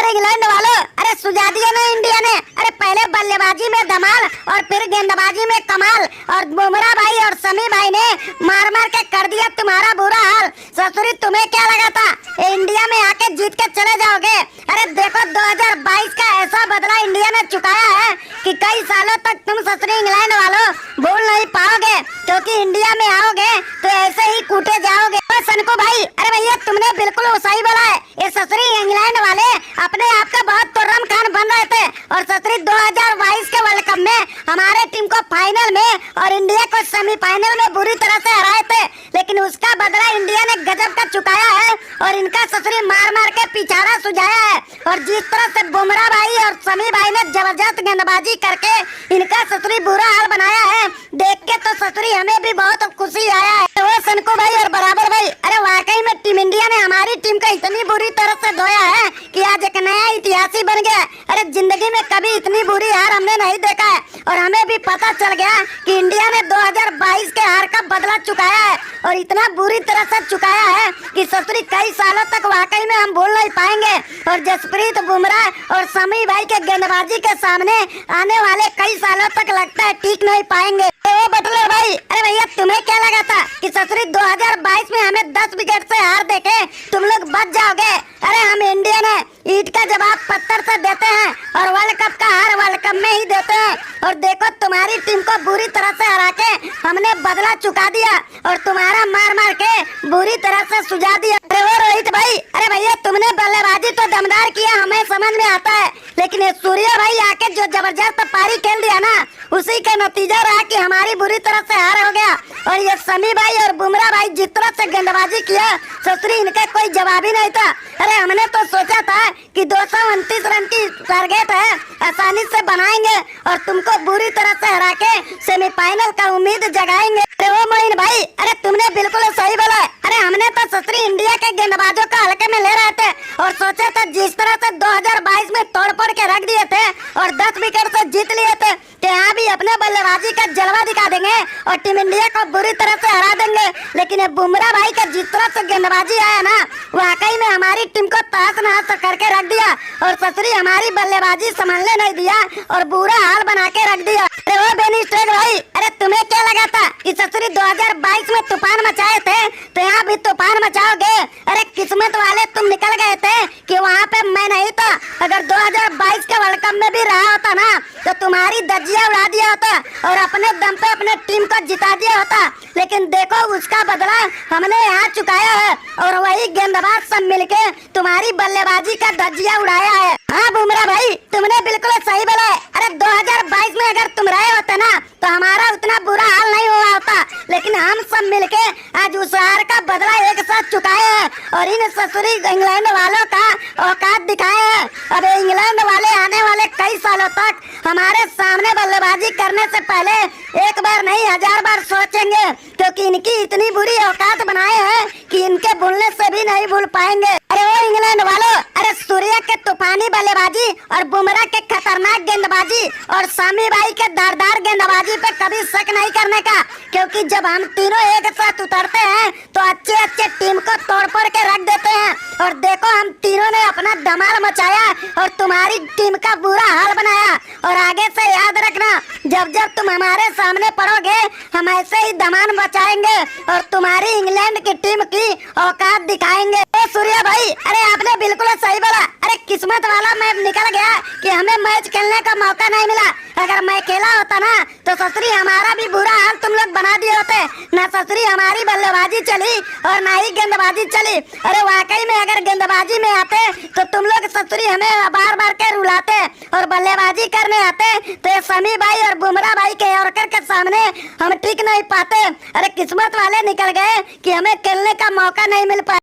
अरे इंग्लैंड वालों, अरे सुझा दिया ना इंडिया ने। अरे पहले बल्लेबाजी में धमाल और फिर गेंदबाजी में कमाल, और बुमराह भाई और शमी भाई ने मार मार के कर दिया तुम्हारा बुरा हाल। ससुरी तुम्हें क्या लगा था इंडिया में आके जीत के चले जाओगे? अरे देखो 2022 का ऐसा बदला इंडिया ने चुकाया है कि कई सालों तक तुम ससुरी इंग्लैंड वालों भूल नहीं पाओगे, क्योंकि इंडिया में आओगे तो ऐसे ही कूटे जाओगे। सनको भाई, अरे भैया तुमने बिल्कुल सही बोला है। ये ससुरी इंग्लैंड वाले अपने आप का बहुत तुर्रम खान बन रहे थे, और ससुरी 2022 के वर्ल्ड कप में हमारे टीम को फाइनल में और इंडिया को सेमीफाइनल में बुरी तरह से हराए थे, लेकिन उसका बदला इंडिया ने गजब का चुकाया है और इनका ससुरी मार मार के पिछाड़ा सुझाया है। और जिस तरह से बुमराह भाई और शमी भाई ने जबरदस्त गेंदबाजी करके इनका ससुरी बुरा हाल बनाया है, देख के तो ससुरी हमें भी बहुत खुशी आया है। तो सनको भाई और बराबर भाई, अरे वाकई में टीम इंडिया ने हमारी टीम को इतनी बुरी तरह से धोया है कि आज एक नया इतिहास ही बन गया। अरे जिंदगी में कभी इतनी बुरी हार हमने नहीं देखा है, और हमें भी पता चल गया कि इंडिया ने 2022 के हार का बदला चुकाया है, और इतना बुरी तरह से चुकाया है कि ससुरी कई सालों तक वाकई में हम भूल नहीं पाएंगे। और जसप्रीत बुमराह और शमी भाई के गेंदबाजी के सामने आने वाले कई सालों तक लगता है टीक नहीं पाएंगे। तो बटलर भाई, अरे भैया तुम्हें क्या लगा था कि ससुरी 2022 में हमें 10 विकेट से हार देके तुम लोग बच जाओगे? अरे हम इंडिया ने ईंट का जवाब पत्थर से देते हैं, और वर्ल्ड कप का हार वर्ल्ड कप में ही देते हैं। और देखो तुम्हारी टीम को बुरी तरह से हरा के हमने बदला चुका दिया, और तुम्हारा मार मार के बुरी तरह से सुझा दिया। अरे वो रोहित भाई, अरे भैया तुमने बल्लेबाजी तो दमदार किया, हमें समझ में आता है, लेकिन ये सूर्या भाई आके जो जबरदस्त पारी खेल दिया ना, उसी का नतीजा रहा कि हमारी बुरी तरह से हार हो गया। और ये शमी भाई और बुमराह भाई जिस तरह से गेंदबाजी किया, ससुरी इनका कोई जवाब ही नहीं था। अरे हमने तो सोचा था कि 229 रन की टारगेट है, आसानी से बनाएंगे और तुमको बुरी तरह से हरा के सेमीफाइनल का उम्मीद जगाएंगे। अरे वो मोइन भाई, अरे तुमने बिल्कुल सही बोला। अरे हमने तो ससुरी इंडिया के गेंदबाजों का हल्के में ले रहे थे, और सोचा था जिस तरह से 2022 में तोड़ फोड़ के रख दिए थे और 10 विकेट से जीत लिए थे, कि यहाँ भी अपने बल्लेबाजी का जलवा दिखा देंगे और टीम इंडिया को बुरी तरह से हरा देंगे। लेकिन ये बुमराह भाई का जिस तरह से गेंदबाजी आया ना, वाकई में हमारी टीम को तहस नहस करके रख दिया, और ससुरी हमारी बल्लेबाजी संभालने नहीं दिया और बुरा हाल बना के रख दिया। अरे वो बेनी स्ट्रेक भाई, अरे तुम्हें क्या लगा था कि ससुरी 2022 में तूफान मचाए थे, तो यहाँ भी तूफान मचाओगे? अरे किस्मत वाले तुम निकल गए थे कि वहाँ पे मैं नहीं था। अगर 2022 के वर्ल्ड कप में भी रहा होता ना, तो तुम्हारी दजिया उड़ा दिया होता और अपने दम पे अपने टीम को जिता दिया होता। लेकिन देखो उसका बदला हमने यहाँ चुकाया है, और वही गेंदबाज सब मिलके तुम्हारी बल्लेबाजी का दजिया उड़ाया है। हाँ बुमराह भाई, तुमने बिल्कुल सही बोला है। अरे 2022 में अगर तुम रहे होते ना, तो हमारा उतना बुरा हाल नहीं हुआ होता, लेकिन हम सब मिलके आज उस हार का बदला एक साथ चुकाए हैं, और इन ससुरी इंग्लैंड वालों का औकात दिखाए हैं। अब इंग्लैंड वाले आने वाले कई सालों तक हमारे सामने बल्लेबाजी करने से पहले एक बार नहीं 1000 बार सोचेंगे, क्योंकि इनकी इतनी बुरी औकात बनाए हैं कि इनके भूलने से भी नहीं भूल पाएंगे। अरे वो इंग्लैंड वालों, अरे सूर्या के तूफानी बल्लेबाजी और बुमराह के खतरनाक गेंदबाजी और शमी भाई के धारदार गेंदबाजी पे कभी शक नहीं करने का, क्योंकि जब हम तीनों एक साथ उतरते हैं तो अच्छे अच्छे टीम को तोड़ फोड़ के रख देते हैं। और देखो हम तीनों ने अपना धमाल मचाया और तुम्हारी टीम का बुरा हाल बनाया। और आगे से याद रखना, जब जब तुम हमारे सामने पड़ोगे हम ऐसे ही धमाल मचाएंगे और तुम्हारी इंग्लैंड की टीम की औकात दिखाएंगे। सूर्या भाई, अरे आपने बिल्कुल सही बोला। अरे किस्मत वाला मैं निकल गया कि हमें मैच खेलने का मौका नहीं मिला। अगर मैं खेला होता ना, तो ससुरी हमारा भी बुरा हाल तुम लोग बना दिए होते। ना ससुरी हमारी बल्लेबाजी चली और ना ही गेंदबाजी चली। अरे वाकई में अगर गेंदबाजी में आते तो तुम लोग ससुरी हमें बार बार के रुलाते, और बल्लेबाजी करने आते तो ये शमी भाई और बुमराह भाई के यॉर्कर के सामने हम टिक नहीं पाते। अरे किस्मत वाले निकल गए कि हमें खेलने का मौका नहीं मिल पाया।